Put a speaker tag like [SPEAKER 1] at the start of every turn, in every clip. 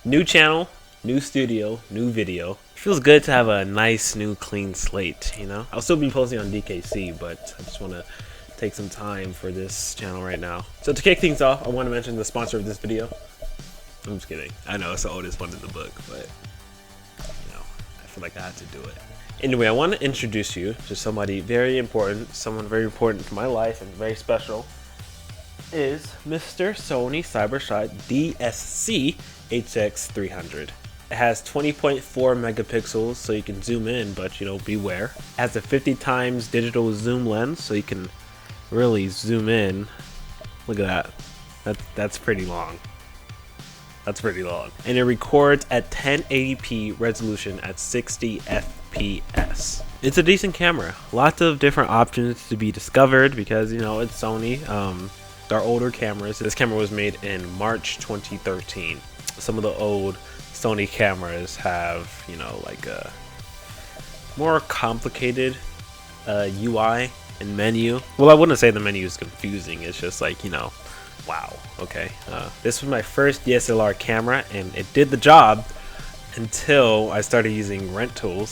[SPEAKER 1] New channel, new studio, new video. Feels good to have a nice new clean slate, you know? I'll still be posting on DKC, but I just want to take some time for this channel right now. So to kick things off, I want to mention the sponsor of this video. I'm just kidding. I know it's the oldest one in the book, but you know, I feel like I had to do it. Anyway, I want to introduce you to somebody very important, someone very important to my life and very special, is Mr. Sony CyberShot DSC HX300. It has 20.4 megapixels, so you can zoom in, but you know, beware. It has a 50 times digital zoom lens, so you can really zoom in. Look at that. That's pretty long. That's pretty long. And it records at 1080p resolution at 60 FPS. It's a decent camera. Lots of different options to be discovered because, you know, it's Sony. Our older cameras. This camera was made in March 2013. Some of the old Sony cameras have, you know, like a more complicated UI and menu. Well, I wouldn't say the menu is confusing. It's just like, you know, wow, okay. This was my first DSLR camera, and it did the job until I started using rental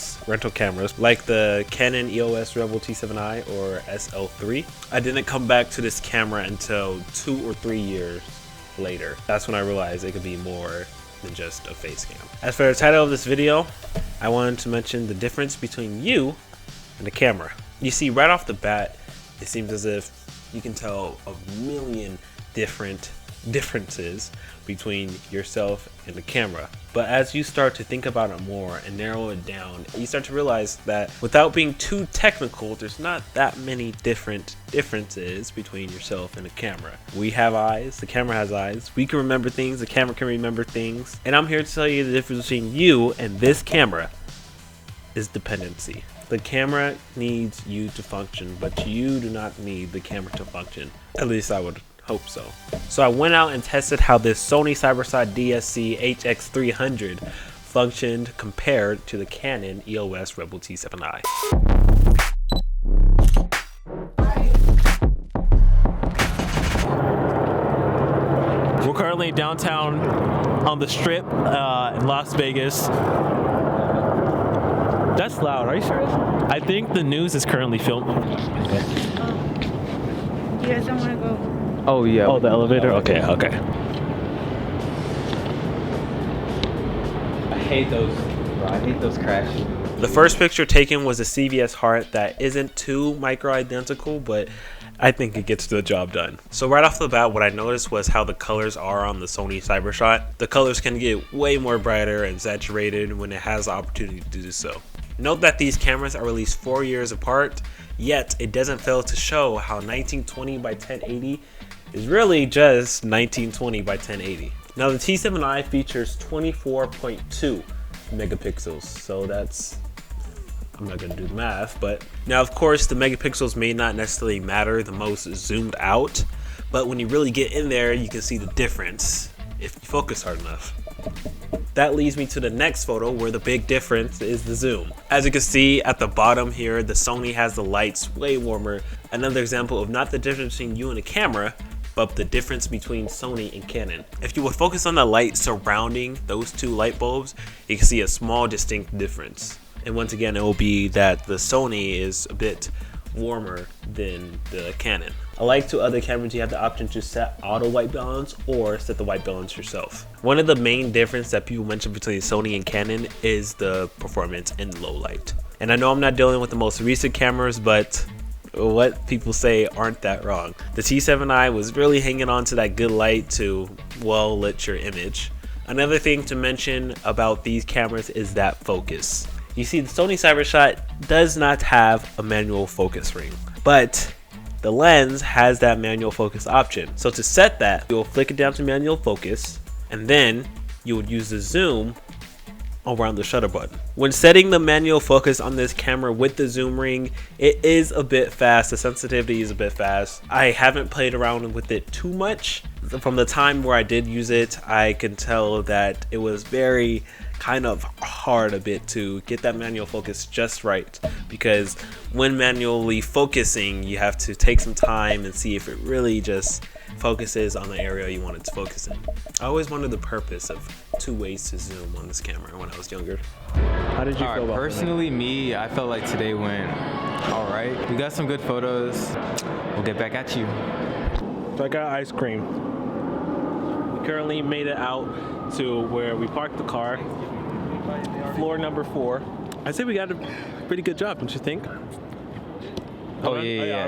[SPEAKER 1] cameras like the Canon EOS Rebel T7i or SL3. I didn't come back to this camera until 2 or 3 years later. That's when I realized it could be more than just a face cam. As for the title of this video, I wanted to mention the difference between you and the camera. You see, right off the bat, it seems as if you can tell a million differences between yourself and the camera. But as you start to think about it more and narrow it down, you start to realize that without being too technical, there's not that many differences between yourself and the camera. We have eyes, the camera has eyes. We can remember things, the camera can remember things. And I'm here to tell you the difference between you and this camera is dependency. The camera needs you to function, but you do not need the camera to function. At least I would hope so. So I went out and tested how this Sony CyberShot DSC HX300 functioned compared to the Canon EOS Rebel T7i. We're currently downtown on the Strip in Las Vegas. That's loud, are you serious? I think the news is currently filming.
[SPEAKER 2] You guys don't want to go?
[SPEAKER 1] Oh yeah. Oh, the elevator? Okay.
[SPEAKER 3] I hate those, bro. I hate those crashes.
[SPEAKER 1] The first picture taken was a CVS heart that isn't too micro identical, but I think it gets the job done. So right off the bat, what I noticed was how the colors are on the Sony CyberShot. The colors can get way more brighter and saturated when it has the opportunity to do so. Note that these cameras are released 4 years apart, yet it doesn't fail to show how 1920 by 1080 is really just 1920 by 1080. Now the T7i features 24.2 megapixels, so that's, I'm not gonna do the math, but now of course the megapixels may not necessarily matter the most zoomed out, but when you really get in there, you can see the difference if you focus hard enough. That leads me to the next photo where the big difference is the zoom. As you can see at the bottom here, the Sony has the lights way warmer. Another example of not the difference between you and the camera, but the difference between Sony and Canon. If you would focus on the light surrounding those two light bulbs, you can see a small distinct difference. And once again, it will be that the Sony is a bit warmer than the Canon. Unlike to other cameras, you have the option to set auto white balance or set the white balance yourself. One of the main differences that people mention between Sony and Canon is the performance in low light. And I know I'm not dealing with the most recent cameras, but what people say aren't that wrong. The T7i was really hanging on to that good light to well lit your image. Another thing to mention about these cameras is that focus. You see, the Sony CyberShot does not have a manual focus ring, but the lens has that manual focus option. So to set that, you'll flick it down to manual focus, and then you would use the zoom around the shutter button. When setting the manual focus on this camera with the zoom ring, it is a bit fast. The sensitivity is a bit fast. I haven't played around with it too much. From the time where I did use it, I can tell that it was very kind of hard a bit to get that manual focus just right, because when manually focusing, you have to take some time and see if it really just focuses on the area you want it to focus in. I always wondered the purpose of 2 ways to zoom on this camera when I was younger. How did you feel about
[SPEAKER 3] personally, me, I felt like today went all right. We got some good photos. We'll get back at you.
[SPEAKER 1] So I got ice cream. We currently made it out to where we parked the car. Floor number 4. I say we got a pretty good job, don't you think?
[SPEAKER 3] Oh yeah.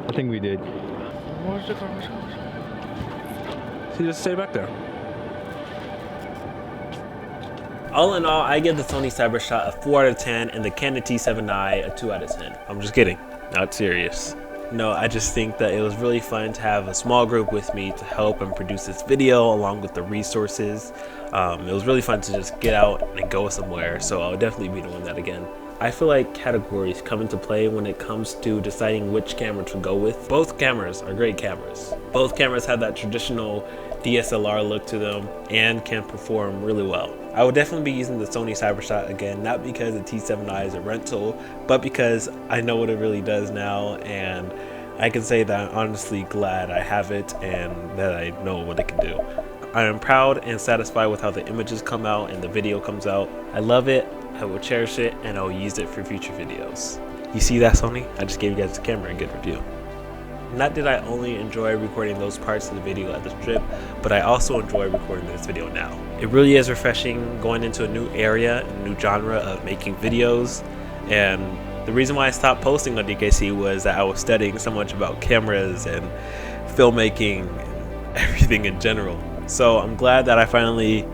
[SPEAKER 3] I think we did.
[SPEAKER 1] So just stay back there. All in all, I give the Sony CyberShot a 4 out of 10 and the Canon T7i a 2 out of 10. I'm just kidding, not serious. No, I just think that it was really fun to have a small group with me to help and produce this video along with the resources. It was really fun to just get out and go somewhere, so I'll definitely be doing that again. I feel like categories come into play when it comes to deciding which camera to go with. Both cameras are great cameras. Both cameras have that traditional DSLR look to them and can perform really well. I would definitely be using the Sony CyberShot again, not because the T7i is a rental, but because I know what it really does now, and I can say that I'm honestly glad I have it and that I know what it can do. I am proud and satisfied with how the images come out and the video comes out. I love it, I will cherish it, and I will use it for future videos. You see that, Sony? I just gave you guys the camera and good review. Not that I only enjoy recording those parts of the video at the trip, but I also enjoy recording this video now. It really is refreshing going into a new area, a new genre of making videos, and the reason why I stopped posting on DKC was that I was studying so much about cameras and filmmaking and everything in general. So I'm glad that I finally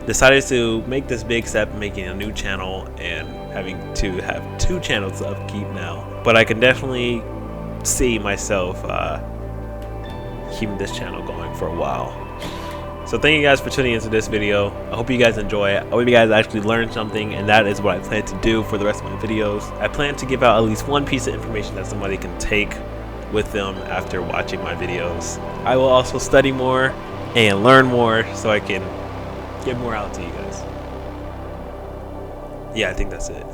[SPEAKER 1] decided to make this big step in making a new channel and having to have 2 channels to upkeep now. But I can definitely see myself keeping this channel going for a while. So thank you guys for tuning into this video. I hope you guys enjoy it. I hope you guys actually learned something, and that is what I plan to do for the rest of my videos. I plan to give out at least one piece of information that somebody can take with them after watching my videos. I will also study more and learn more so I can get more out to you guys. Yeah, I think that's it.